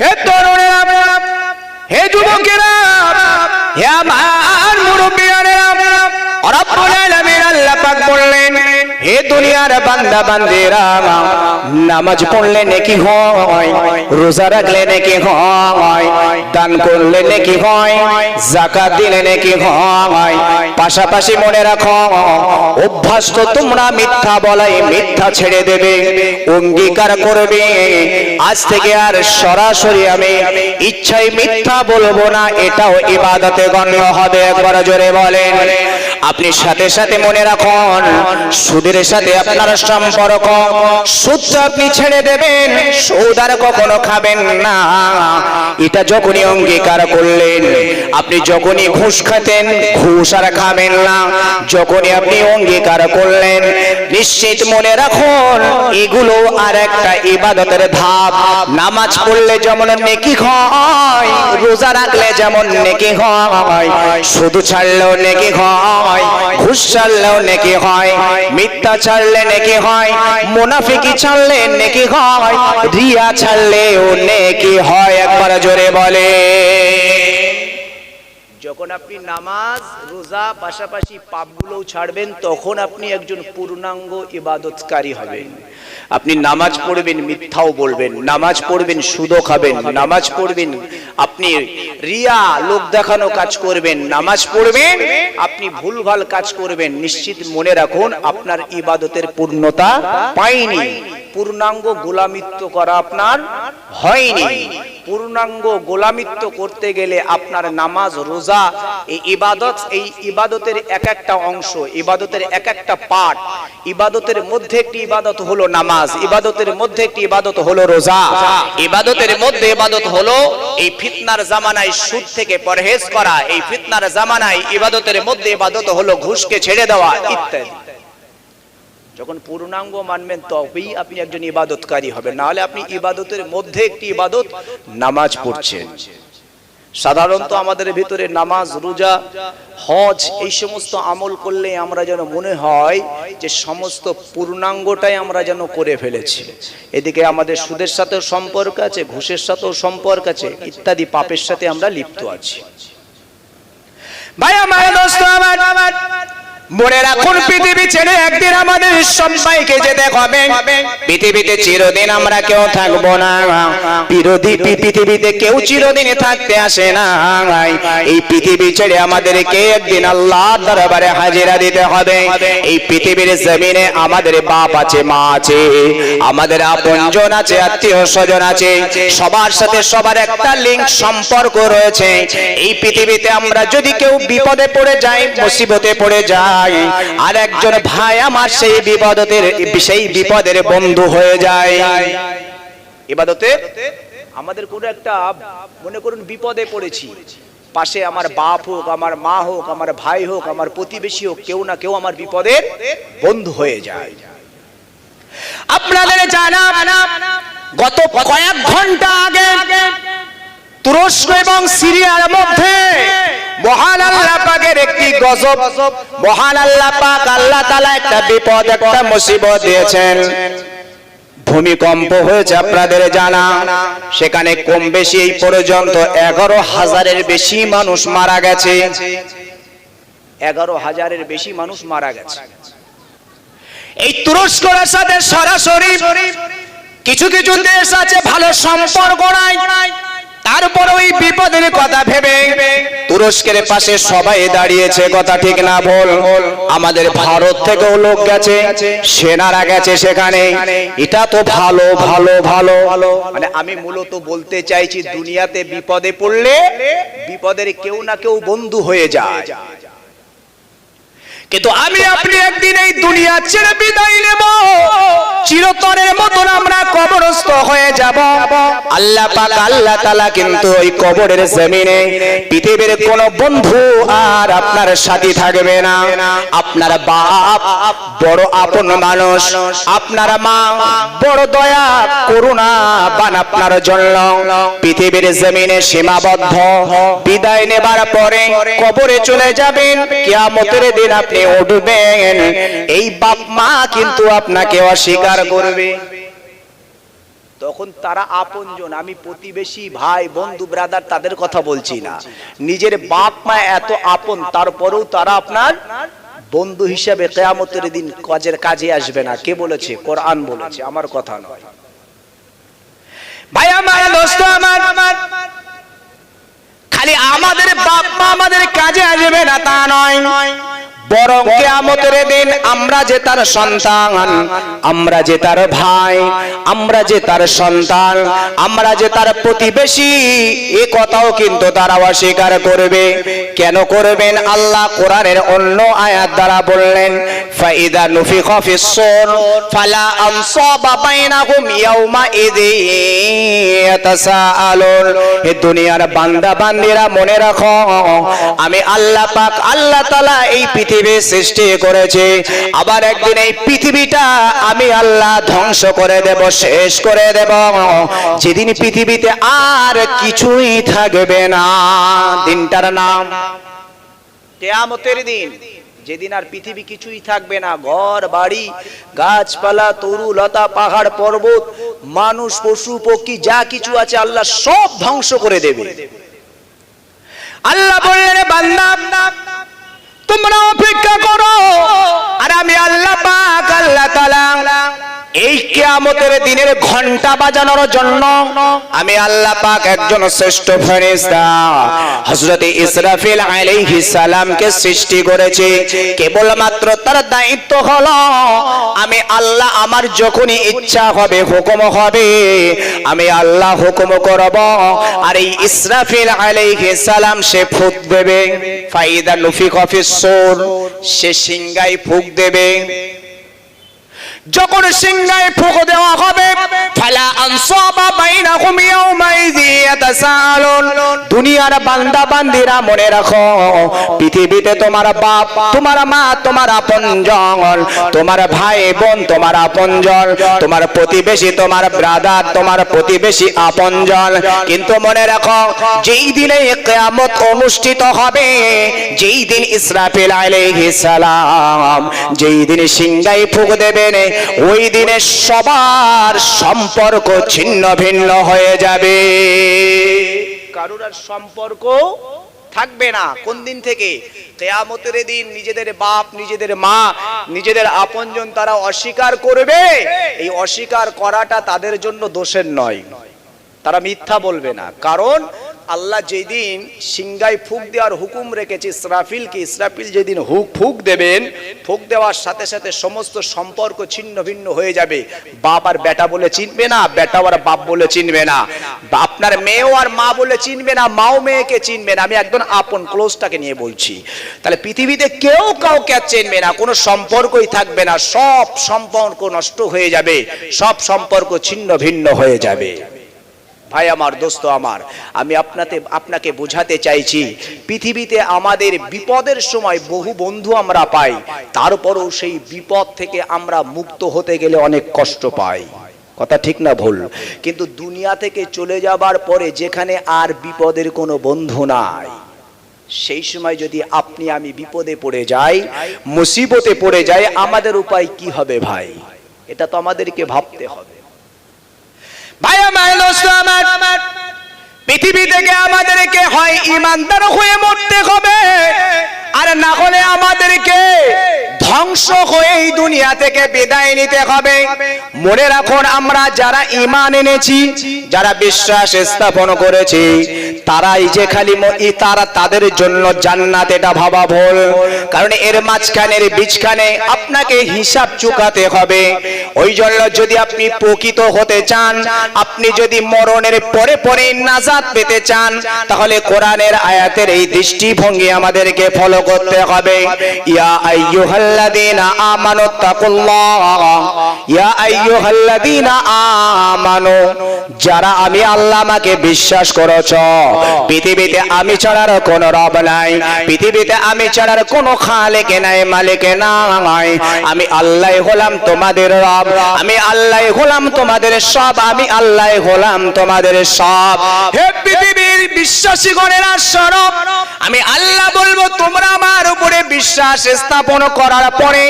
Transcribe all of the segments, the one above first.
হে তরুণেরা, হে যুবকেরা, হে আমার মুরব্বিয়ানেরা, রব্বুল আলামিন আল্লাহ পাক বললেন, হে দুনিয়ার বান্দা বান্দিরা, নামাজ পড়লে নেকি হয়, রোজা রাখলে নেকি হয়, দান করলে নেকি হয়, যাকাত দিলে নেকি হয়। পাশাপাশি মনে রাখো, অভ্যাস তো তোমরা মিথ্যা বলাই, মিথ্যা ছেড়ে দেবে, অঙ্গীকার করবে আজ থেকে আর সরাসরি আমি ইচ্ছায় মিথ্যা বলবো না, এটাও ইবাদতে গণ্য হবে। একবার জোরে বলেন। আপনি সাথে সাথে মনে রাখুন, সুদের সাথে আপনার সম্পর্ক, সুদটা আপনি ছেড়ে দেবেন, সুদ আর কখনো খাবেন না। এটা যখনই অঙ্গীকার করলেন, আপনি যখনই ঘুষ খেতেন, ঘুষ আর খাবেন না, যখনই আপনি অঙ্গীকার করলেন, নিশ্চিত মনে রাখুন এগুলো আর একটা ইবাদতের ধাপ। নামাজ পড়লে যেমন নেকি হয়, রোজা রাখলে যেমন নেকি হয়, শুধু ছাড়লেও নেকি হয়, ঘুষ ছাড়লেও নেকি হয়, মিথ্যা ছাড়লে নেকি হয়, মুনাফিকি ছাড়লে নেকি হয়, রিয়া ছাড়লেও নেকি হয়। একবার জোরে বলে। যখন আপনি নামাজ রোজা পাশাপাশি পাপগুলোও ছাড়বেন, তখন আপনি একজন পূর্ণাঙ্গ ইবাদতকারী হবেন। আপনি নামাজ পড়বেন, মিথ্যাও বলবেন, নামাজ পড়বেন, সুদও খাবেন, নামাজ পড়বেন, আপনি রিয়া লোক দেখানো কাজ করবেন, নামাজ পড়বেন, আপনি ভুলভাল কাজ করবেন, নিশ্চিত মনে রাখুন আপনার ইবাদতের পূর্ণতা পায়নি, পূর্ণাঙ্গ গোলামিত্ব করা আপনার হয়নি। পূর্ণাঙ্গ গোলামিত্ব করতে গেলে আপনার নামাজ রোজা এই ইবাদত, এই ইবাদতের এক একটা অংশ, ইবাদতের এক একটা পার্ট। ইবাদতের মধ্যে একটি ইবাদত হলো নামাজ, ইবাদতের মধ্যে একটি ইবাদত হলো রোজা, ইবাদতের মধ্যে ইবাদত হলো এই ফিতনার জামানায় সুদ থেকে পরহেজ করা, এই ফিতনার জামানায় ইবাদতের মধ্যে ইবাদত হলো ঘুষকে ছেড়ে দেওয়া ইত্যাদি। যখন পূর্ণাঙ্গ মানবেন তবেই আপনি একজন ইবাদতকারী হবেন, না হলে আপনি ইবাদতের মধ্যে একটি ইবাদত নামাজ পড়ছেন। সাধারণত আমাদের ভিতরে নামাজ রোজা হজ এই সমস্ত আমল করলে আমরা যেন মনে হয় যে সমস্ত পূর্ণাঙ্গটাই আমরা যেন করে ফেলেছি। এদিকে আমাদের সুদের সাথেও সম্পর্ক আছে, ঘুষের সাথেও সম্পর্ক আছে, ইত্যাদি পাপের সাথে আমরা লিপ্ত আছি। ভাই আমার, দোস্ত আমার, মনে রাখুন পৃথিবী ছেড়ে একদিন আমাদের সবাইকে যেতে হবে। পৃথিবীতে চিরদিন আমরা কেউ থাকবো না, পৃথিবীতে কেউ চিরদিন থাকতে আসে না। এই পৃথিবী ছেড়ে আমাদেরকে একদিন আল্লাহর দরবারে হাজিরা দিতে হবে। এই পৃথিবীর জমিনে আমাদের বাপ আছে, মা আছে, আমাদের আপনজন আছে, আত্মীয় স্বজন আছে, সবার সাথে সবার একটা লিঙ্ক সম্পর্ক রয়েছে। এই পৃথিবীতে আমরা যদি কেউ বিপদে পড়ে যাই, মুসিবতে পড়ে যাই, আর একজন ভাই আমার সেই বিপদের বন্ধু হয়ে যায়। ইবাদতে আমাদের কোন একটা, মনে করুন বিপদে পড়েছি, পাশে আমার বাপ হোক, আমার মা হোক, আমার ভাই হোক, আমার প্রতিবেশী হোক, কেউ না কেউ আমার বিপদের বন্ধু হয়ে যায়। আপনাদের জানা গত কয়েক ঘন্টা আগে তুরস্ক এবং সিরিয়ার মধ্যে মহান আল্লাহ পাকের একটি গজব, মহান আল্লাহ পাক আল্লাহ তাআলা একটা বিপদ, একটা মুসিবত দিয়েছেন। ভূমিকম্প হয়েছে আপনাদের জানা, সেখানে কম বেশি এই পর্যন্ত 11,000-এর বেশি মানুষ মারা গেছে। 11,000-এর বেশি মানুষ মারা গেছে। এই তুরস্কের সাথে সরাসরি কিছু কিছু দেশ আছে ভালো সম্পর্ক নাই, তারপর ওই বিপদের কথা ভেবে তুরস্কের পাশে সবাই দাঁড়িয়েছে। কথা ঠিক না বল? আমাদের ভারত থেকেও লোক গেছে, সেনারা গেছে সেখানে। এটা তো ভালো ভালো ভালো, মানে আমি মূলত বলতে চাইছি দুনিয়াতে বিপদে পড়লে বিপদের কেউ না কেউ বন্ধু হয়ে যায়। কিন্তু আমি আপনি একদিন এই দুনিয়া ছেড়ে বিদায় নেব, চিরতরের মতন আমরা কবরস্থ হয়ে যাব। আল্লাহ পাক আল্লাহ তাআলা কিন্তু ওই কবরের জমিনে পৃথিবীর কোন বন্ধু আর আপনার সাথী থাকবে না। আপনার বাপ বড় আপন মানুষ, আপনার মা বড় দয়া করুণা বান আপনার জন্য পৃথিবীর জমিনে সীমাবদ্ধ। বিদায় নেবার পরে কবরে চলে যাবেন, কিয়ামতের দিন আপনি উঠবেন, এই বাপ মা কিন্তু আপনাকে অস্বীকার করবে। তখন তারা আপনজন, আমি প্রতিবেশী ভাই বন্ধু ব্রাদার তাদের কথা বলছি না, নিজের বাপ মা এত আপন তারপরেও তারা আপনার বন্ধু হিসাবে কিয়ামতের দিন কাজে আসবে না। কে বলেছে? কোরআন বলেছে, আমার কথা নয়। ভাই আমার, দোস্ত আমার, খালি আমাদের বাপ মা আমাদের কাজে আসবে না তা নয়, বরং কিয়ামতের দিন আমরা যে তার সন্তান, আমরা যে তার ভাই, আমরা যে তার সন্তান, আমরা যে তার প্রতিবেশী, এ কথাও কিন্তু তারা অস্বীকার করবে। কেন করবেন? আল্লাহ কোরআনের অন্য আয়াত দ্বারা বললেন, ফাইদা নুফিখা ফিস-সূর ফালা আনসাবা বাইনাহুম ইয়াওমা ইযিন ইয়াতাসাআলুন। হে দুনিয়ার বান্দা বান্দীরা মনে রাখো, আমি আল্লাহ পাক আল্লাহ তাআলা এই পৃথিবী সৃষ্টি করেছে, আবার একদিন এই পৃথিবীটা আমি আল্লাহ ধ্বংস করে দেব, শেষ করে দেব, যেদিন পৃথিবীতে আর কিছুই থাকবে না। দিনটার নাম কিয়ামতের দিন, যেদিন আর পৃথিবী কিছুই থাকবে না, ঘর বাড়ি গাছপালা তরু লতা পাহাড় পর্বত মানুষ পশু পক্ষী যা কিছু আছে আল্লাহ সব ধ্বংস করে দেবে। আল্লাহ বললেন, বান্দা তোমরা অপেক্ষা করো, আর আমি আল্লাহ পাক আল্লাহ তাআলা এই কিয়ামতের দিনের ঘন্টা বাজানোর জন্য আমি আল্লাহ পাক একজন শ্রেষ্ঠ ফেরেশতা হযরত ইসরাফিল আলাইহিস সালামকে সৃষ্টি করেছি। কেবলমাত্র তার দায়িত্ব হলো, আমি আল্লাহ আমার যখনই ইচ্ছা হবে, হুকুম হবে, আমি আল্লাহ হুকুম করব, আর এই ইসরাফিল আলাইহিস সালাম সে ফুঁক দেবে। ফাইদা নুফিখা ফিস-সূর, সে সিংহায় ফুঁক দেবে। যখন সিংহায় ফুঁক দেওয়া হবে, ফালা আনসাবা বাইনাহুম ইয়াওমা ইযিন ইয়াতাসাআলুন। দুনিয়ার বান্দা বান্দীরা মনে রাখো, পৃথিবীতে তোমার বাপ, তোমার মা, তোমার আপনজন, তোমার ভাই বোন, তোমার আপনজন, তোমার প্রতিবেশী, তোমার ব্রাদার, তোমার প্রতিবেশী আপনজন। কিন্তু মনে রাখো, যেই দিনে কিয়ামত অনুষ্ঠিত হবে, যেই দিন ইসরাফিল আলাইহিস সালাম যেই দিন সিংহায় ফুঁক দেবেন, ওই দিনে সবার সম্পর্ক ছিন্ন ভিন্ন হয়ে যাবে, কারোর আর সম্পর্ক থাকবে না। কোন দিন থেকে? কিয়ামতের দিন নিজেদের বাপ, নিজেদের মা, নিজেদের আপনজন তারা অস্বীকার করবে। এই অস্বীকার করাটা তাদের জন্য দোষের নয়, তারা মিথ্যা বলবে না। কারণ আল্লাহ যেদিন সিংহায় ফুঁক দেওয়ার হুকুম রেখেছে ইসরাফিলকে, ইসরাফিল যেদিন ফুঁক দেবেন, ফুঁক দেওয়ার সাথে সাথে সমস্ত সম্পর্ক ছিন্ন ভিন্ন হয়ে যাবে। বাপ আর বেটা বলে চিনবে না, বেটাও আর বাপ বলে চিনবে না, আপনার মেয়েও আর মা বলে চিনবে না, মাও মেয়েকে চিনবে না। আমি একদম আপন ক্লোজটাকে নিয়ে বলছি। তাহলে পৃথিবীতে কেউ কাউকে চিনবে না, কোনো সম্পর্কই থাকবে না, সব সম্পর্ক নষ্ট হয়ে যাবে, সব সম্পর্ক ছিন্ন ভিন্ন হয়ে যাবে। ভাই আমার, দোস্ত আমার, আমি আপনাকে বোঝাতে চাইছি, পৃথিবীতে আমাদের বিপদের সময় বহু বন্ধু আমরা পাই, তারপরও সেই বিপদ থেকে আমরা মুক্ত হতে গেলে অনেক কষ্ট পাই। কথা ঠিক না ভুল? কিন্তু দুনিয়া থেকে চলে যাবার পরে যেখানে আর বিপদের কোনো বন্ধু নাই, সেই সময় যদি আপনি আমি বিপদে পড়ে যাই, মুসিবতে পড়ে যাই, আমাদের উপায় কি হবে ভাই? এটা তো আমাদেরকে ভাবতে হবে। ভাই আমার, দোস্ত আমার, পৃথিবী থেকে আমাদেরকে হয় ইমানদার হয়ে মরতে হবে, আর না হলে আমাদেরকে ধ্বংস হয়ে এই দুনিয়া থেকে বিদায় নিতে হবে। মনে রাখুন, আমরা যারা ঈমান এনেছি, যারা বিশ্বাস স্থাপন করেছি, তারাই যে খালি তারা তাদের জন্য জান্নাত, এটা ভাবা ভুল। কারণ এর মাঝখানের বীজখানে আপনাকে হিসাব চুকাতে হবে। ওই জন্য যদি আপনি প্রকৃত হতে চান, আপনি যদি মরণের পরে পরে নাজাত পেতে চান, তাহলে কোরআনের আয়াতের এই দৃষ্টিভঙ্গি আমাদেরকে ফলো করতে হবে। ইয়া আইয়ুহাল্লাযীনা আমানু তাকুল্লাহ, ইয়া আইয়ুহাল্লাযীনা আমানু, যারা আমি আল্লাহ আমাকে বিশ্বাস করেছো, পৃথিবীতে আমি ছাড়ার কোনো রব নাই, পৃথিবীতে আমি ছাড়ার কোনো খালেক নাই, মালিক নাই, আমি আল্লাহ হলাম তোমাদের রব, আমি আল্লাহ হলাম তোমাদের সব, আমি আল্লাহ হলাম তোমাদের সব। হে পৃথিবীর বিশ্বাসী গণেরা শোনো, আমি আল্লাহ বলবো তোমরা আমার উপরে বিশ্বাস স্থাপন করার পরে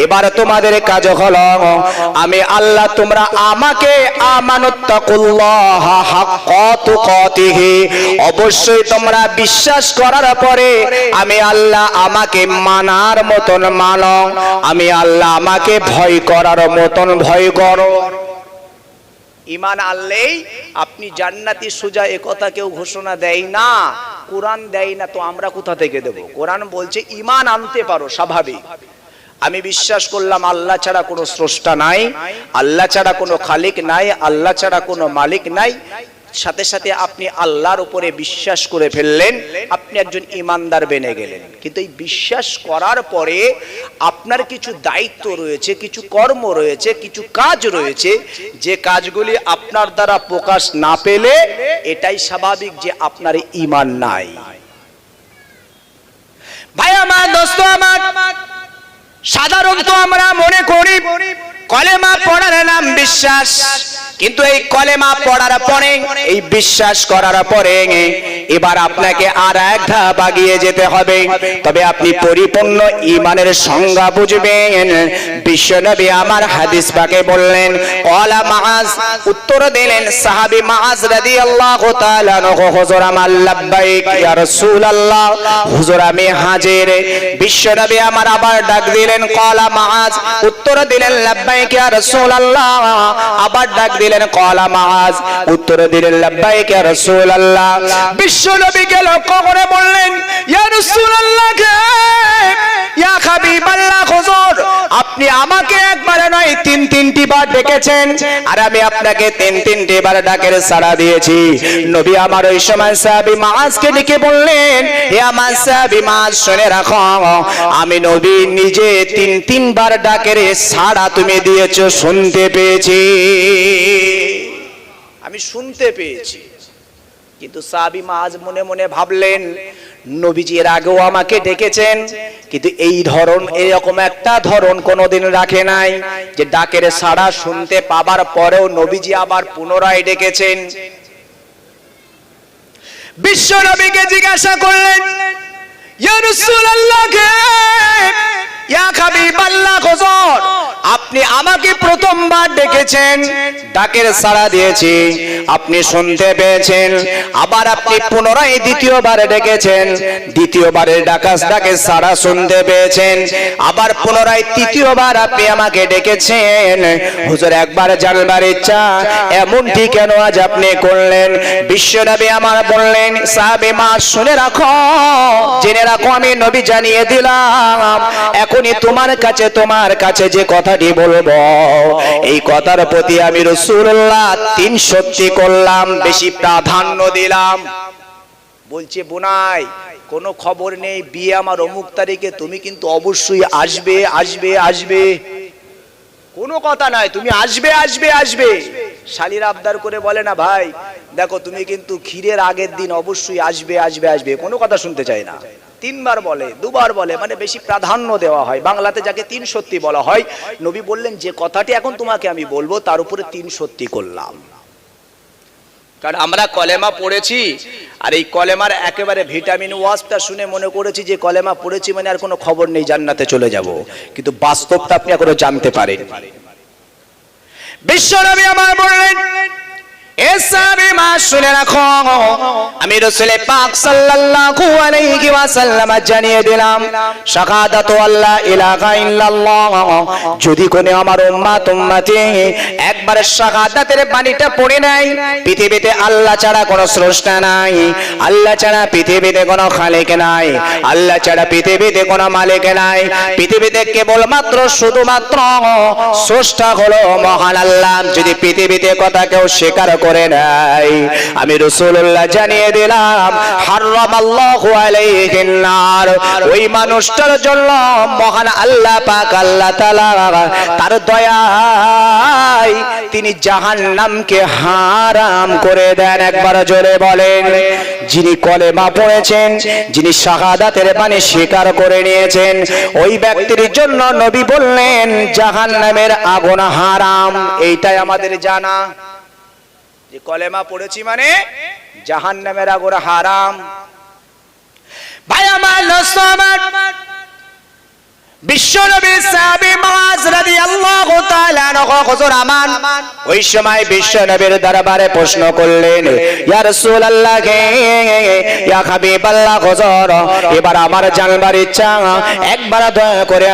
এবার তোমাদের কাজ হলো, আমি আল্লাহ তোমরা আমাকে আমানুত্তাকুল্লাহ হাক্কা তুকাতিহি, অবশ্যই তোমরা বিশ্বাস করার পরে আমি আল্লাহ আমাকে মানার মতন মানো, আমি আল্লাহ আমাকে ভয় করার মতন ভয় করো। ঈমান আনলেই আপনি জান্নাতি সোজা, এ কথা কেউ ঘোষণা দেয় না, কোরআন দেয় না, তো আমরা কোথা থেকে দেব? কোরআন বলছে ঈমান আনতে পারো, স্বাভাবিক। আমি বিশ্বাস করলাম আল্লাহ ছাড়া কোনো স্রষ্টা নাই, আল্লাহ ছাড়া কোনো খালিক নাই, আল্লাহ ছাড়া কোনো মালিক নাই, সাথে সাথে আপনি আল্লাহর উপরে বিশ্বাস করে ফেললেন, আপনি একজন ঈমানদার বেনে গেলেন। কিন্তু এই বিশ্বাস করার পরে আপনার কিছু দায়িত্ব রয়েছে, কিছু কর্ম রয়েছে, কিছু কাজ রয়েছে, যে কাজগুলি আপনার দ্বারা প্রকাশ না পেলে এটাই স্বাভাবিক যে আপনার ঈমান নাই। ভাই আমার, দোস্ত আমার, সাধারণত আমরা মনে করি কলেমা পড়ার নাম বিশ্বাস, কিন্তু এই কলেমা পড়ার পরে, এই বিশ্বাস করার পরে এবার আপনাকে আর এক ধাপ এগিয়ে যেতে হবে, তবে আপনি পরিপূর্ণ ঈমানের সংজ্ঞা বুঝবেন। বিশ্বনবী আমার হাদিস পাকে বললেন, ক্বালা মুআজ, উত্তর দিলেন সাহাবী মুআজ রাদিয়াল্লাহু তাআলা আনহু, হুজুর আমার লাব্বাইক ইয়া রাসূলুল্লাহ, হুজুর আমি হাজির। বিশ্বনবী আমার আবার ডাক দিলেন, ক্বালা মুআজ, উত্তর দিলেন লাব্বাইক ইয়া রাসূলুল্লাহ, আবার ডাক দিলেন ক্বালা মুআজ, উত্তর দিলেন লাব্বাইক ইয়া রাসূলুল্লাহ। বিশ্বনবী কে লক্ষ্য করে বললেন, ইয়া রাসূলুল্লাহ, ইয়া হাবিবাল্লাহ, হুজুর আপনি আমাকে একবার নয় তিনটি বার ডেকেছেন, আর আমি আপনাকে তিনটি বার ডাকের সাড়া দিয়েছি। নবী আমার ওই সময় সাহাবী মুআজকে ডেকে বললেন, হে আমার সাহাবী মুআজ, শুনে রাখো, আমি নবী নিজে তিনবার ডাকের সাড়া তুমি দিয়েছো, শুনতে পেয়েছি, আমি শুনতে পেয়েছি। কিন্তু সাহাবী মুআজ মনে মনে ভাবলেন, নবীজি এর আগেও আমাকে ডেকেছেন, কিন্তু এই ধরন, এরকম একটা ধরন কোনোদিন রাখে নাই যে ডাকের সাড়া শুনতে পাবার পরেও নবীজি আবার পুনরায় ডেকেছেন। বিশ্ব নবীকে জিজ্ঞাসা করলেন, ইয়া রাসূলুল্লাহ, ইয়া হাবিবাল্লাহ, হুজুর আপনি আমাকে প্রথমবার ডেকেছেন, ডাকের সাড়া দিয়েছি, আপনি শুনতে পেয়েছেন, আবার আপনি পুনরায় দ্বিতীয়বার ডেকেছেন, দ্বিতীয়বারের ডাকের সাড়া শুনতে পেয়েছেন, আবার পুনরায় তৃতীয়বার আপনি আমাকে ডেকেছেন, হুজুর একবার জানবার ইচ্ছা, এমনটি কেন আজ আপনি করলেন? বিশ্বনবী আমার বললেন, সাহাবী মুআজ শুনে রাখো, জেনে রাখো, আমি নবী জানিয়ে দিলাম, এখনই তোমার কাছে যে কথাটি বলবো, এই কথার প্রতি আমি রাসূলুল্লাহ 3 সত্যি করলাম, বেশি প্রাধান্য দিলাম। বলছে, বোনাই কোনো খবর নেই, বিয়ে আমার অমুক তারিখে, তুমি কিন্তু অবশ্যই আসবে আসবে আসবে, কোনো কথা নাই, তুমি আসবে আসবে আসবে। শালীর আবদার করে বলে না, ভাই দেখো তুমি কিন্তু ক্ষীরের আগের দিন অবশ্যই আসবে আসবে আসবে, কোনো কথা শুনতে চায় না। 3 বার বলে, 2 বার বলে, মানে বেশি প্রাধান্য দেওয়া হয়, বাংলাতে যাকে 3 সত্যি বলা হয়। নবী বললেন, যে কথাটি এখন তোমাকে আমি বলবো তার উপরে 3 সত্যি করলাম। কারণ আমরা কলেমা পড়েছি, আর এই কলেমার একেবারে ভিটামিন ওয়াজটা শুনে মনে করেছি যে কলেমা পড়েছি মানে আর কোনো খবর নেই, জান্নাতে চলে যাব, কিন্তু বাস্তবটা আপনি এখনো জানতে পারেন। বিশ্বনবী আমার বললেন, এ সাহাবী মুআজ শুনে রাখো, আমি রাসূল পাক সাল্লাল্লাহু আলাইহি ওয়াসাল্লাম জানিয়ে দিলাম, শাহাদাতু আল্লা ইলাহা ইল্লাল্লাহ, যদি কোনে আমার উম্মতি একবার শাহাদাতের বাণীটা পড়ে নাই, পৃথিবীতে আল্লাহ ছাড়া কোনো স্রষ্টা নাই, আল্লাহ ছাড়া পৃথিবীতে কোনো খালিক নাই, আল্লাহ ছাড়া পৃথিবীতে কোনো মালিক নাই, পৃথিবীতে কেবলমাত্র শুধুমাত্র স্রষ্টা হলো মহান আল্লাহ, যদি পৃথিবীতে কথা কেউ স্বীকার করে নাই, আমি রাসূলুল্লাহ জানিয়ে দিলাম, হারামাল্লাহু আলাইহিন নার, ওই মানুষটার জন্য মহান আল্লাহ পাক আল্লাহ তাআলা তার দয়ায় তিনি জাহান্নামকে হারাম করে দেন। একবার জোরে বলেন, যিনি কলেমা পড়েছেন, যিনি শাহাদাতের বাণী স্বীকার করে নিয়েছেন, ওই ব্যক্তির জন্য নবী বললেন জাহান্নামের আগুন হারাম। এইটাই আমাদের জানা, যে কলেমা পড়েছি মানে জাহান্নামের আগুন হারাম। ভাই আমার নসমাত বিশ্বনবী সাহাবী মুআজ রাদিয়াল্লাহু তাআলা আনহু হুজুর আমান ওই সময় বিশ্বনবীর দরবারে প্রশ্ন করলেন, ইয়া রাসূলুল্লাহ ইয়া হাবিবাল্লাহ হুজুর, এবার আমার জানবার ইচ্ছা, একবার দয়া করে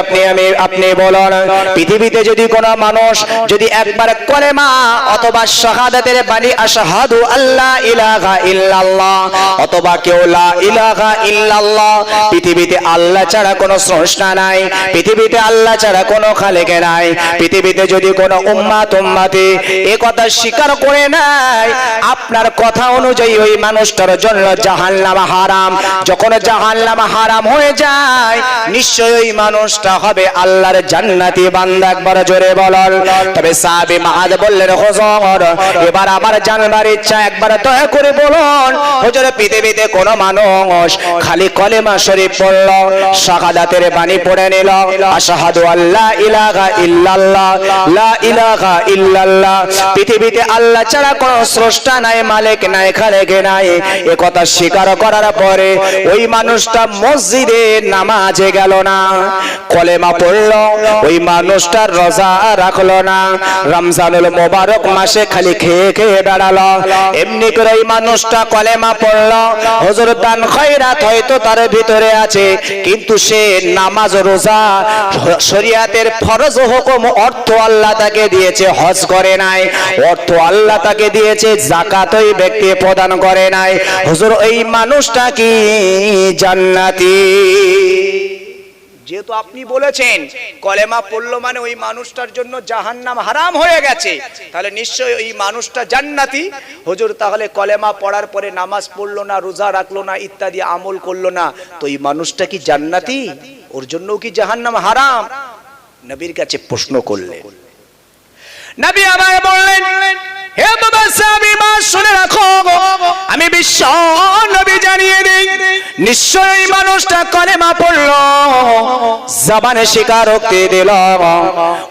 আপনি বলুন, পৃথিবীতে যদি কোনো মানুষ যদি একবার কলেমা অথবা শাহাদাতের বাণী আশহাদু আল্লা ইলাহা ইল্লাল্লাহ অথবা কেউ লা ইলাহা ইল্লাল্লাহ, পৃথিবীতে আল্লাহ ছাড়া কোনো স্রষ্টা নাই, পৃথিবীতে আল্লাহ ছাড়া কোনো খালেক নাই, পৃথিবীতে যদি কোনো উম্মতি এই কথা স্বীকার করে নাই, আপনার কথা অনুযায়ী ওই মানুষটার জন্য জাহান্নাম হারাম। যখন জাহান্নাম হারাম হয়ে যায়, নিশ্চয়ই ওই মানুষটা হবে আল্লাহর জান্নাতি বান্দা। একবার জোরে বলুন। তবে সাহাবী মুআজ বললেন, হুজুর এবার আমার জানবার ইচ্ছা, একবার দয়া করে বলুন, হুজুর পৃথিবীতে কোনো মানুষ খালি কলেমা শরীফ পড়ল, শাহাদাতের বাণী পড়ে নিল, আশহাদু আল্লা ইলাহা ইল্লাল্লাহ লা ইলাহা ইল্লাল্লাহ, পৃথিবীতে আল্লাহ ছাড়া কোনো স্রষ্টা নাই, মালিক নাই, খালেক নাই, এ কথা স্বীকার করার পরে ওই মানুষটা মসজিদে নামাজে গেল না, কলেমা পড়ল, ওই মানুষটা রোজা রাখলো না, রমজানুল মোবারক মাসে খালি খেয়ে খেয়ে বেড়ালো, এমনি করে এই মানুষটা কলেমা পড়ল, হুজুর দান খয়রাত হয়তো তার ভিতরে আছে, কিন্তু সে নামাজ রোজা শরীয়তের ফরজ হুকুম অর্থ আল্লাহ তাকে দিয়েছে, হজ করে নাই, অর্থ আল্লাহ তাকে দিয়েছে, যাকাত ওই ব্যক্তি প্রদান করে নাই, হুজুর এই মানুষটা কি জান্নাতি? যেহেতু আপনি বলেছেন কলেমা পড়লো মানে ওই মানুষটার জন্য জাহান্নাম হারাম হয়ে গেছে, তাহলে নিশ্চয়ই ওই মানুষটা জান্নাতি। হুজুর তাহলে কলেমা পড়ার পরে নামাজ পড়লো না, রোজা রাখলো না, ইত্যাদি আমল করলো না, তো এই মানুষটা কি জান্নাতি? ওর জন্য কি জাহান্নাম হারাম? নবীর কাছে প্রশ্ন করলেন। নবী আমায় বললেন, হে বাবা সাহাবী মা শুনে রাখো, আমি বিশ্ব নবী জানিয়ে দেই, নিশ্চয়ই মানুষটা কলেমা পড়লো, জবানে স্বীকারোক্তি দিল,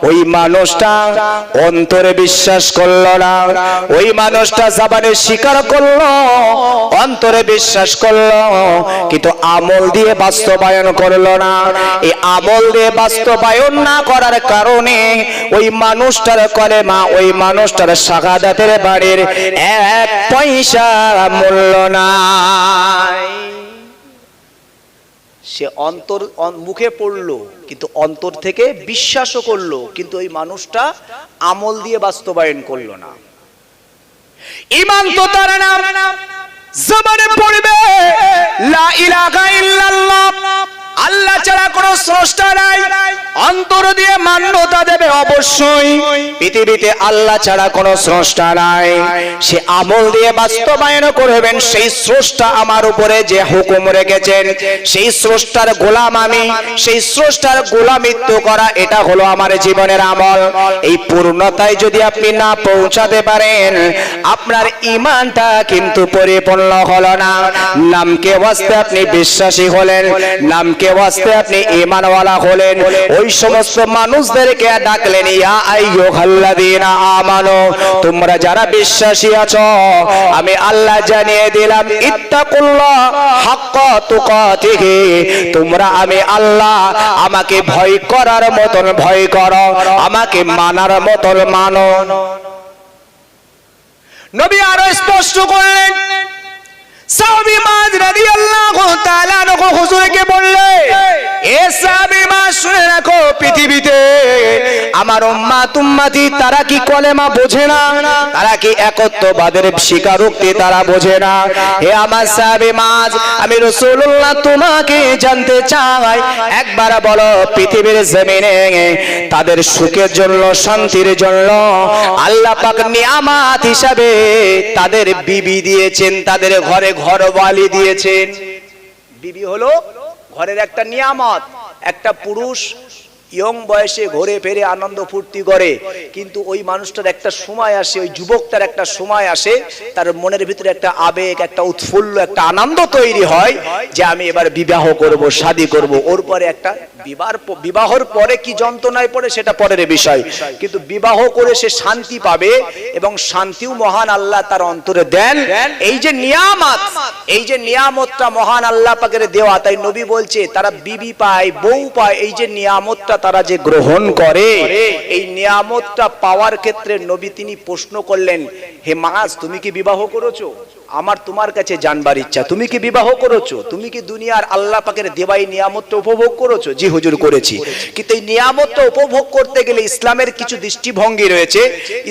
ওই মানুষটা অন্তরে বিশ্বাস করলো না, ওই মানুষটা জবানে স্বীকার করলো, অন্তরে বিশ্বাস করলো, কিন্তু আমল দিয়ে বাস্তবায়ন করলো না। এই আমল দিয়ে বাস্তবায়ন না করার কারণে ওই মানুষটার কলেমা, ওই মানুষটার শাহাদাতের বাড়ির এক পয়সা মূল্য নাই। সে অন্তর মুখে পড়লো, কিন্তু অন্তর থেকে বিশ্বাসও করলো, কিন্তু ওই মানুষটা আমল দিয়ে বাস্তবায়ন করলো না। ঈমান তো তার নাম, জবানে পড়বে লা ইলাহা ইল্লাল্লাহ, আল্লাহ ছাড়া কোনো স্রষ্টা নাই, অন্তর দিয়ে মান্যতা দেবে অবশ্যই পৃথিবীতে আল্লাহ ছাড়া কোনো স্রষ্টা নাই, সে আমল দিয়ে বাস্তবায়ন করবেন সেই স্রষ্টা আমার উপরে যে হুকুম রেখেছেন, সেই স্রষ্টার গোলাম আমি, সেই স্রষ্টার গোলামিত্ব করা, এটা হলো আমার জীবনের আমল। এই পূর্ণতায় যদি আপনি না পৌঁছাতে পারেন, আপনার ঈমানটা কিন্তু পরিপূর্ণ হলো না। নামকে ওয়াস্তে আপনি বিশ্বাসী হলেন, নামকে ওয়াস্তে আপনি ঈমানওয়ালা হলেন, ওই সমস্ত মানুষদেরকে ডাকলেন, ইয়া আইয়ুহাল্লাযীনা আমানু, তোমরা যারা বিশ্বাসী আছো, আমি আল্লাহ জানিয়ে দিলাম, ইত্তাকুল্লাহ হাক্কা তুকাতিহি, তোমরা আমি আল্লাহ আমাকে ভয় করার মতন ভয় করো, আমাকে মানার মতন মানো। নবী আরো স্পষ্ট করলেন, সাহাবী মুআজ রাদিয়াল্লাহু তাআলা আনহু হুজুরকে বললেন, এ সাহাবী মুআজ শুনে রাখো, পৃথিবীতে আমার উম্মতি তারা কি কলেমা বোঝে না, তারা কি একত্ববাদের স্বীকারোক্তি তারা বোঝে না? হে আমার সাহাবী মুআজ, আমি রাসূলুল্লাহ তোমাকে জানতে চাই, একবার বলো পৃথিবীর জমিনে তাদের সুখের জন্য, শান্তির জন্য আল্লাহ পাক নিয়ামত হিসাবে তাদের বিবি দিয়েছেন, তাদের ঘরে ঘরওয়ালি দিয়েছেন। বিবি হলো ঘরের একটা নিয়ামত, একটা পুরুষ ইয়ং বয়সে ঘুরে ফিরে আনন্দ ফুর্তি করে, কিন্তু ওই মানুষটার একটা সময় আসে, ওই যুবকটার একটা সময় আসে, তার মনের ভিতরে একটা আবেগ, একটা উৎফুল্ল, একটা আনন্দ তৈরি হয় যে আমি এবার বিবাহ করব, শাদী করব। ওর পরে একটা বিবাহর পরে কি যন্ত্রণায় পড়ে সেটা পরের বিষয়, কিন্তু বিবাহ করে সে শান্তি পাবে এবং শান্তিও মহান আল্লাহ তার অন্তরে দেন। এই যে নিয়ামত, এই যে নিয়ামতটা মহান আল্লাহ পাকের দেওয়া, তাই নবী বলছে তারা বিবি পায়, বউ পায়, এই যে নিয়ামতটা তারা যে গ্রহণ করে, এই নিয়ামতটা পাওয়ার ক্ষেত্রে নবী তিনি প্রশ্ন করলেন, হে মাস, তুমি কি বিবাহ করেছো? আমার তোমার কাছে জানবার ইচ্ছা, তুমি কি বিবাহ করেছো? তুমি কি দুনিয়ার আল্লাহ পাকের দেওয়া এই নিয়ামতটা উপভোগ করেছো? জি হুজুর করেছি। কিন্তু এই নিয়ামতটা উপভোগ করতে গেলে ইসলামের কিছু দৃষ্টিভঙ্গি রয়েছে,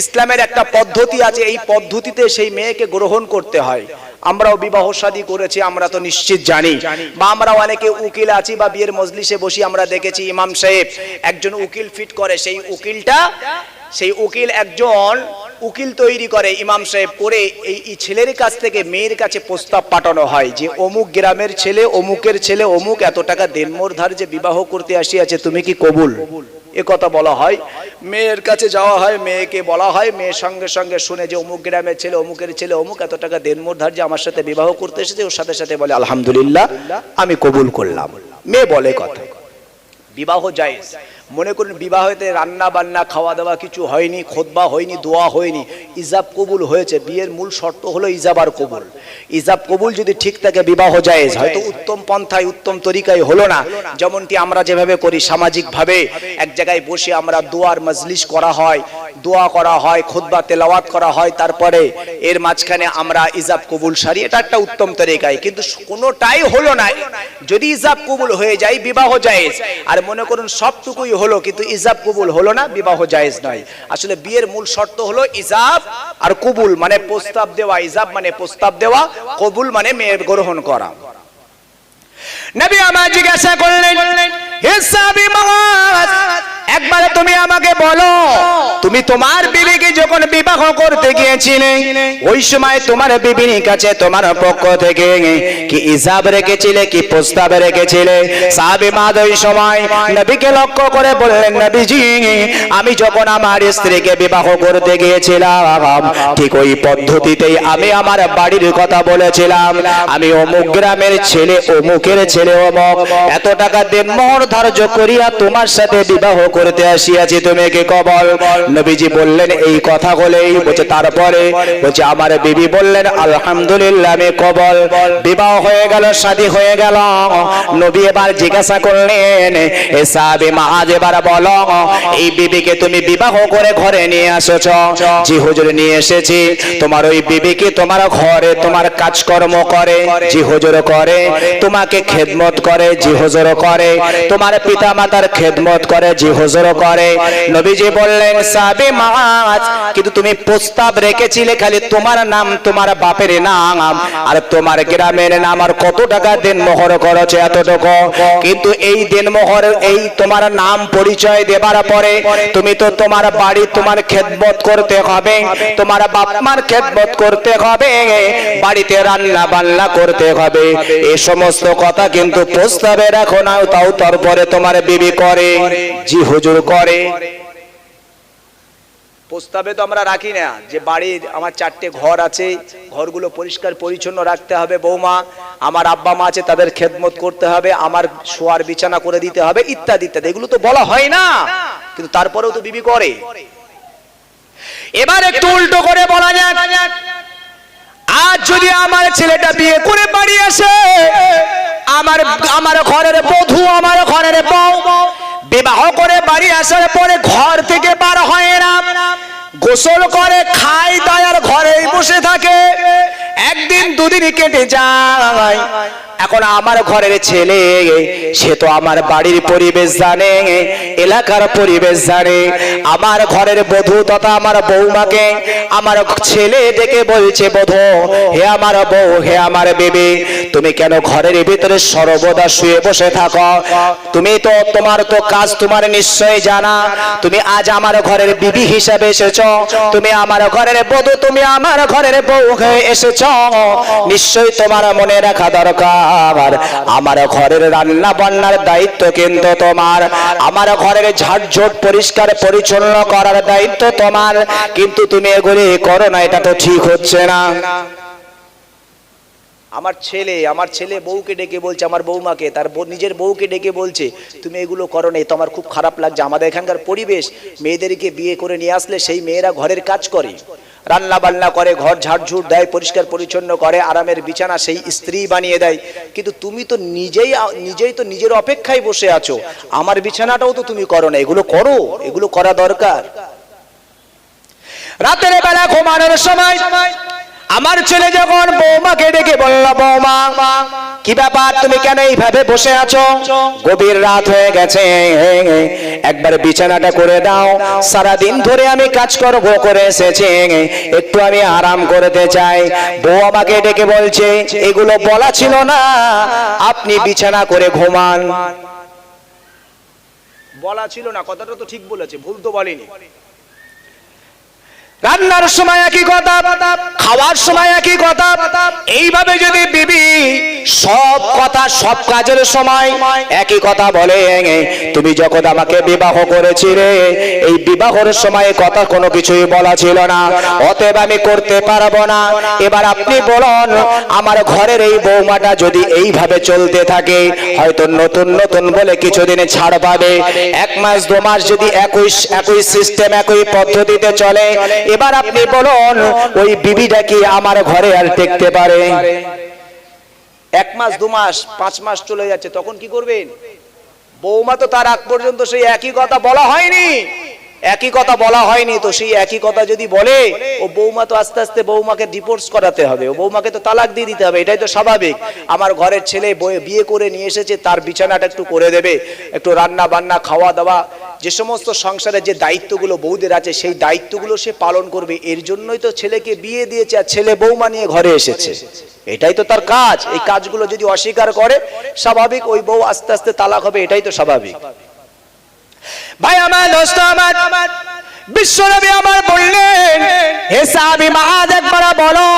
ইসলামের একটা পদ্ধতি আছে, এই পদ্ধতিতে সেই মেয়েকে গ্রহণ করতে হয়। আমরাও বিবাহ শাদী করেছি, আমরা তো নিশ্চিত জানি, বা আমরা অনেকে উকিল আছি বা বিয়ের মজলিসে বসি, আমরা দেখেছি ইমাম সাহেব একজন উকিল ফিট করে, সেই উকিল একজন উকিল তৈরি করে ইমাম সাহেব করে, এই ছেলের কাছ থেকে মেয়ের কাছে প্রস্তাব পাঠানো হয় যে অমুক গ্রামের ছেলে, অমুকের ছেলে, অমুক এত টাকা দেনমোর ধার যে বিবাহ করতে আসিয়াছে, তুমি কি কবুল? এ কথা বলা হয়, মেয়ের কাছে যাওয়া হয়, মেয়েকে বলা হয়, মেয়ের সঙ্গে সঙ্গে শুনে যে অমুক গ্রামের ছেলে, অমুকের ছেলে, অমুক এত টাকা দেনমোর ধার যে আমার সাথে বিবাহ করতে এসেছে, ওর সাথে সাথে বলে আলহামদুলিল্লাহ, আমি কবুল করলাম। মেয়ে বলে কথা, বিবাহ জায়েজ। মনে করুন বিবাহতে রান্না বান্না খাওয়া দাওয়া কিছু হয়নি, খুতবা হয়নি, দোয়া হয়নি, ইজাব কবুল হয়েছে। বিয়ের মূল শর্ত হলো ইজাব আর কবুল। ইজাব কবুল যদি ঠিক থাকে বিবাহ জায়েজ। হয়তো উত্তম পন্থায়, উত্তম তরিকায় হলো না, যেমনটি আমরা যেভাবে করি সামাজিকভাবে এক জায়গায় বসে আমরা দোয়ার মজলিস করা হয়, দোয়া করা হয়, খুতবা তেলাওয়াত করা হয়, তারপরে এর মাঝখানে আমরা ইজাব কবুল সারি, এটা একটা উত্তম তরিকায়। কিন্তু কোনোটাই হলো না। যদি ইজাব কবুল হয়ে যায় বিবাহ জায়েজ, আর মনে করুন সবটুকুই হলো কিন্তু ইজাব কবুল হলো না, বিবাহ জায়েজ নয়। আসলে বিয়ের মূল শর্ত হলো ইজাব আর কবুল, মানে প্রস্তাব দেওয়া। ইজাব মানে প্রস্তাব দেওয়া, কবুল মানে মেয়ের গ্রহণ করা। নবী আমার জিজ্ঞাসা করলেন, হে সাহাবী মুআজ, একবার তুমি আমাকে বলো, তুমি তোমার বিবিকে যখন বিবাহ করতে গিয়েছিলে, ওই সময় তোমার বিবির কাছে তোমার পক্ষ থেকে কি ইজাব রেখেছিলে, কি প্রস্তাব রেখেছিলে? সাহাবী মুআজ ওই সময় নবীকে লক্ষ্য করে বললেন, নবীজি, আমি যখন আমার স্ত্রীকে বিবাহ করতে গিয়েছিলাম, ঠিক ওই পদ্ধতিতেই আমি আমার বাড়ির কথা বলেছিলাম। আমি অমুক গ্রামের ছেলে, অমুকের ছেলে, অমুক এত টাকা দেনমোহর ধার্য করিয়া তোমার সাথে বিবাহ করতে আসিয়াছি, তুমি কি কবল? নবীজি বললেন এই কথা বলেই বলছে, তারপরে বলছে আমার বিবি বললেন আলহামদুলিল্লাহ আমি কবল। বিবাহ হয়ে গেল, শাদী হয়ে গেল। নবী এবার জিজ্ঞাসা করলেন, এ সাহাবী মুআজ, এবার বলো, এই বিবিকে তুমি বিবাহ করে ঘরে নিয়ে এসেছ? জি হুজুর নিয়ে এসেছি। তোমার ওই বিবি কি তোমার ঘরে তোমার কাজকর্ম করে? জি হুজুর করে। তোমাকে খেদমত করে? জি হুজুর করে। তোমার পিতা মাতার খেদমত করে? জি হুজুর করে। নবীজি বললেন, সাহাবী মুআজ, কিন্তু তুমি প্রস্তাব রেখেছিলে খালি তোমার নাম, তোমার বাপের নাম আর তোমার গ্রামের নাম, আর কত টাকা দেনমোহর করেছে এতটুকু। কিন্তু এই দেনমোহর, এই তোমার নাম পরিচয় দেবার পরে তুমি তো তোমার বাড়ি তোমার খেদমত করতে হবে, তোমার বাপ মার খেদমত করতে হবে, বাড়িতে রান্না বান্না করতে হবে। এই সমস্ত কথা কিন্তু প্রস্তাবে রাখো না, তাও তারপরে তোমার বিবি করে? জি হুজুর করে। প্রস্তাবে তো আমরা রাখি না যে বাড়ির আমার 4টে ঘর আছে, ঘরগুলো পরিষ্কার পরিচ্ছন্ন রাখতে হবে, বৌমা আমার আব্বা মা আছে তাদের খেদমত করতে হবে, আমার শোয়ার বিছানা করে দিতে হবে, ইত্যাদি ইত্যাদি। এগুলো তো বলা হয় না, কিন্তু তারপরেও তো বিবি করে। এবার একটু উল্টো করে বলা যাক, আজ যদি আমার ছেলেটা বিয়ে করে বাড়ি আসে, আমার ঘরের বধূ, আমার ঘরের বউ বিবাহ করে বাড়ি আসার পরে ঘর থেকে বার হয় না, গোসল করে, খায় দায় আর ঘরেই বসে থাকে। একদিন দুদিন কেটে যায়, এখন আমার ঘরের ছেলে সে তো আমার বাড়ির পরিবেশ জানে, এলাকার পরিবেশ জানে। আমার ঘরের বধূ তথা আমার বৌমাকে আমার ছেলে ডেকে বলছে, বধূ, হে আমার বউ, হে আমার বেবি, তুমি কেন ঘরের ভিতরে সর্বদা শুয়ে বসে থাকো? তুমি তো, তোমার তো কাজ তোমার নিশ্চয় জানা। তুমি আজ আমার ঘরের বিবি হিসাবে এসেছো, তুমি আমার ঘরের বধূ, তুমি আমার ঘরের বউ হয়ে এসেছো। এসেছো, নিশ্চয়ই তোমার মনে রাখা দরকার আমার ঘরের রান্না বান্নার দায়িত্ব কিন্তু তোমার, আমার ঘরের ঝাড়ঝোট পরিষ্কার পরিচ্ছন্ন করার দায়িত্ব তোমার, কিন্তু তুমি এগুলি করো না, এটা তো ঠিক হচ্ছে না। আমার ছেলে বউকে ডেকে বলছে, আমার বৌমাকে তার নিজের বউকে ডেকে বলছে তুমি এগুলো করো না, তো আমার খুব খারাপ লাগছে। আমাদের এখানকার পরিবেশ, মেয়েদেরকে বিয়ে করে নিয়ে আসলে সেই মেয়েরা ঘরের কাজ করে, রান্না বান্না করে, ঘর ঝাড়ঝুড় দেয়, পরিষ্কার পরিচ্ছন্ন করে, আরামের বিছানা সেই স্ত্রী বানিয়ে দেয়, কিন্তু তুমি তো নিজেই তো নিজের অপেক্ষায় বসে আছো, আমার বিছানাটাও তো তুমি করো না। এগুলো করো, এগুলো করা দরকার। রাতের বেলা ঘুমানোর সময় আমার ছেলে যখন বৌমাকে ডেকে বলল, বৌমা কি ব্যাপার, তুমি কেন এইভাবে বসে আছো, গভীর রাত হয়ে গেছে, একবার বিছানাটা করে দাও, সারাদিন ধরে আমি কাজকর্ম করে এসেছি, একটু আমি আরাম করতে চাই। বউ আমাকে ডেকে বলছে এগুলো বলা ছিল না, আপনি বিছানা করে ঘুমান। বলা ছিল না, কথাটা তো ঠিক বলেছে, ভুল তো বলেনি। রান্নার সময় একই কথা, খাওয়ার সময় একই কথা, এইভাবে যদি বিবি সব কথা সব কাজের সময় একই কথা বলে, তুমি যখন আমাকে বিবাহ করেছিলে এই বিবাহের সময় কথা কোনো কিছুই বলা ছিল না, অতএব আমি করতে পারবো না। এবার আপনি বলুন, আমার ঘরের এই বৌমাটা যদি এইভাবে চলতে থাকে, হয়তো নতুন নতুন বলে কিছুদিন ছাড় পাবে, 1 মাস 2 মাস যদি একই সিস্টেম একই পদ্ধতিতে চলে, এবার আপনি বলুন ওই বিবিটা কি আমার ঘরে আর টিকতে পারে? 1 মাস 2 মাস 5 মাস চলে যাচ্ছে, তখন কি করবেন? বৌমা তো তার আগ পর্যন্ত সেই একই কথা বলা হয়নি, একই কথা বলা হয়নি, তো সেই একই কথা যদি বলে, ও বৌমা তো আস্তে আস্তে বৌমাকে ডিভোর্স করাতে হবে, ও বৌমাকে তো তালাক দিয়ে দিতে হবে, এটাই তো স্বাভাবিক। আমার ঘরের ছেলে বিয়ে করে নিয়ে এসেছে, তার বিছানাটা একটু করে দেবে, একটু রান্না বান্না খাওয়া দাওয়া, যে সমস্ত সংসারে যে দায়িত্বগুলো বউদের আছে সেই দায়িত্বগুলো সে পালন করবে। এর জন্যই তো ছেলেকে বিয়ে দিয়েছে আর ছেলে বৌমা নিয়ে ঘরে এসেছে, এটাই তো তার কাজ। এই কাজগুলো যদি অস্বীকার করে, স্বাভাবিক ওই বউ আস্তে আস্তে তালাক হবে, এটাই তো স্বাভাবিক। ভাই আমার, দোস্ত আমার, বিশ্বনবী আমার বললেন, হে সাহাবী মাআদ, একবার বলো,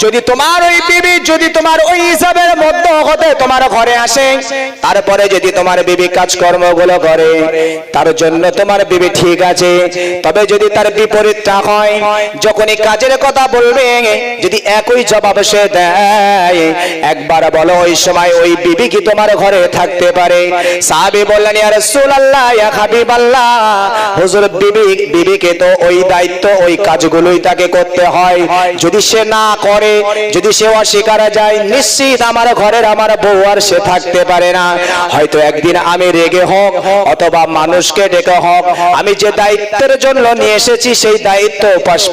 যদি তোমার ওই বিবি যদি তোমার ওই হিসাবের মধ্য হতে তোমার ঘরে আসে, তারপরে যদি তোমার বিবি কাজকর্মগুলো করে, তার জন্য তোমার বিবি ঠিক আছে, তবে যদি তার বিপরীতটা হয়, যখনই কাজের কথা বলবে যদি একই জবাব সে দেয়, একবার বলো ওই সময় ওই বিবি কি তোমার ঘরে থাকতে পারে? সাহাবী বললেন, ইয়া রাসূলুল্লাহ, ইয়া হাবিবাল্লাহ, হুজুর বিবিকে তো ওই দায়িত্ব ওই কাজগুলোই তাকে করতে হয়, যদি সে না করে, যদি সে অস্বীকার যায়, নিশ্চিত আমার ঘরের আমার বউ আর সে থাকতে পারে না। হয়তো একদিন আমি রেগে হোক অথবা মানুষকে ডেকে হোক, আমি যে দায়িত্বের জন্য নিয়ে এসেছি সেই দায়িত্ব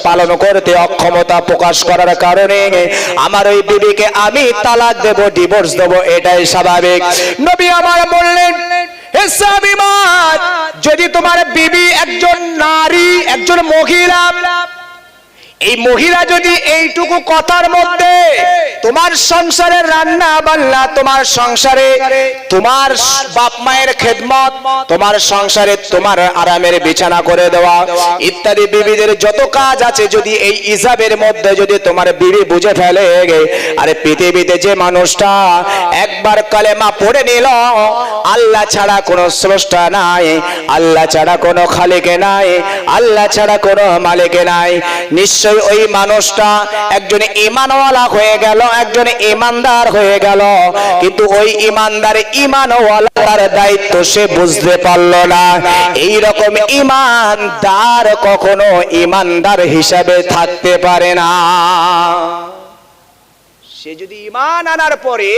পালন করতে অক্ষমতা প্রকাশ করার কারণে আমার ওই বিবিকে আমি তালাক দেব, ডিভোর্স দেব, এটাই স্বাভাবিক। নবী আমার বললেন, হে সাহাবী মাআদ, যদি তোমার বিবি একজন নারী, একজন মহিলা, এই মহিলা যদি এইটুকু কথার মধ্যে তোমার সংসারের রান্না বান্না, তোমার সংসারে তোমার বাপ মায়ের খেদমত, তোমার সংসারে তোমার আরামের বিছানা করে দেওয়া ইত্যাদি বিবিদের যত কাজ আছে, যদি এই হিসাবের মধ্যে যদি তোমার বিবি বুঝে ফেলে, আরে পৃথিবীতে যে মানুষটা একবার কালেমা পড়ে নিল, আল্লাহ ছাড়া কোনো স্রষ্টা নাই, আল্লাহ ছাড়া কোনো খালিক নাই, আল্লাহ ছাড়া কোনো মালিক নাই, নিশ্চয় ওই মানুষটা একজন ঈমানওয়ালা হয়ে গেল, একজন ঈমানদার হয়ে গেল, কিন্তু ওই ঈমানদার ঈমানওয়ালার দায়িত্ব সে বুঝতে পারল না। এই রকম ঈমানদার কখনো ঈমানদার হিসাবে থাকতে পারে না। সে যদি ঈমান আনার পরে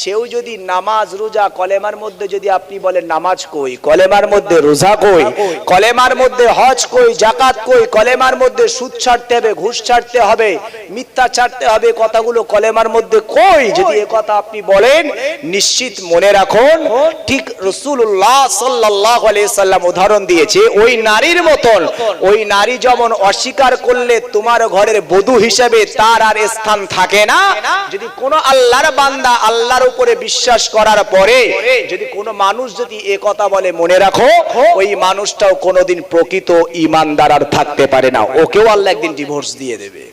সেও যদি নামাজ রোজা, কলেমার মধ্যে যদি আপনি বলেন নামাজ কই, কলেমার মধ্যে রোজা কই, কলেমার মধ্যে হজ কই, যাকাত কই, কলেমার মধ্যে সুদ ছাড়তে হবে, ঘুষ ছাড়তে হবে, মিথ্যা ছাড়তে হবে, কথাগুলো কলেমার মধ্যে কই, যদি এ কথা আপনি বলেন, নিশ্চিত মনে রাখুন, ঠিক রাসূলুল্লাহ সাল্লাল্লাহু আলাইহি সাল্লাম উদাহরণ দিয়েছে ওই নারীর মতন। ওই নারী যেমন অস্বীকার করলে তোমার ঘরের বধূ হিসেবে তার আর স্থান থাকে না, যদি কোনো আল্লাহর বান্দা আল্লাহর উপরে বিশ্বাস করার পরে যদি কোনো মানুষ যদি এ কথা বলে, মনে রাখো ওই মানুষটাও কোনোদিন প্রকৃত ঈমানদার আর থাকতে পারে না, ওকেও আল্লাহ একদিন ডিভোর্স দিয়ে দেবে।